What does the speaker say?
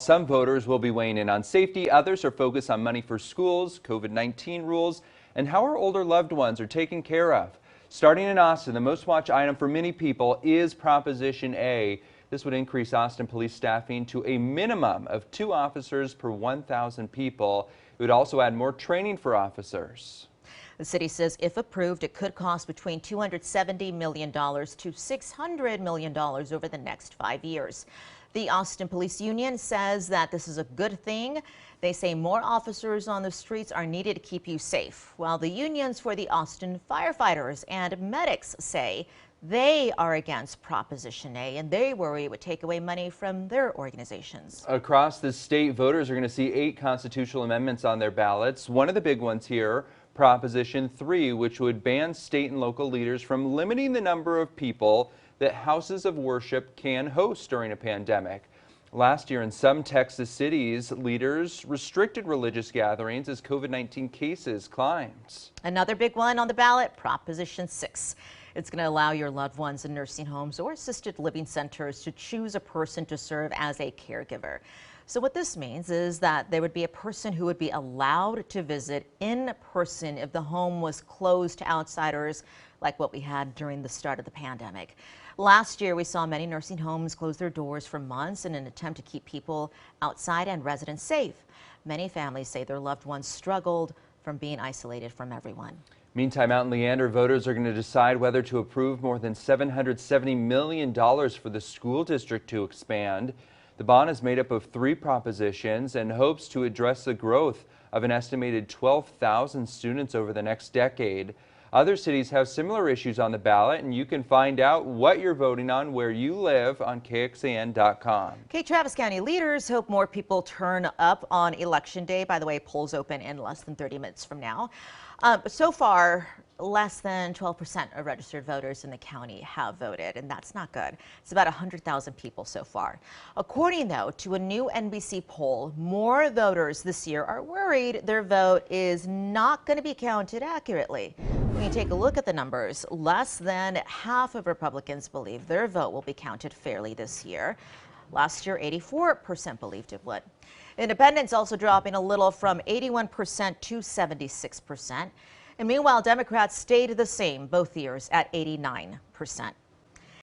Some voters will be weighing in on safety, others are focused on money for schools, COVID-19 rules, and how our older loved ones are taken care of. Starting in Austin, the most watched item for many people is Proposition A. This would increase Austin police staffing to a minimum of 2 officers per 1,000 people. It would also add more training for officers. The city says if approved, it could cost between $270 million to $600 million over the next 5 years. The Austin Police Union says that this is a good thing. They say more officers on the streets are needed to keep you safe, while the unions for the Austin firefighters and medics say they are against Proposition A, and they worry it would take away money from their organizations. Across the state, voters are going to see 8 constitutional amendments on their ballots. One of the big ones here, Proposition 3, which would ban state and local leaders from limiting the number of people that houses of worship can host during a pandemic. Last year in some Texas cities, leaders restricted religious gatherings as COVID-19 cases climbed. Another big one on the ballot, Proposition 6. It's going to allow your loved ones in nursing homes or assisted living centers to choose a person to serve as a caregiver. So what this means is that there would be a person who would be allowed to visit in person if the home was closed to outsiders, like what we had during the start of the pandemic. Last year, we saw many nursing homes close their doors for months in an attempt to keep people outside and residents safe. Many families say their loved ones struggled from being isolated from everyone. Meantime, out in Leander, voters are going to decide whether to approve more than $770 million for the school district to expand. The bond is made up of 3 propositions and hopes to address the growth of an estimated 12,000 students over the next decade. Other cities have similar issues on the ballot, and you can find out what you're voting on where you live on KXAN.com. Travis County leaders hope more people turn up on Election Day. By the way, polls open in less than 30 minutes from now. But so far, less than 12% of registered voters in the county have voted, and that's not good. It's about 100,000 people so far. According, though, to a new NBC poll, more voters this year are worried their vote is not going to be counted accurately. When you take a look at the numbers, less than half of Republicans believe their vote will be counted fairly this year. Last year, 84% believed it would. Independents also dropping a little from 81% to 76%. And meanwhile, Democrats stayed the same both years at 89%.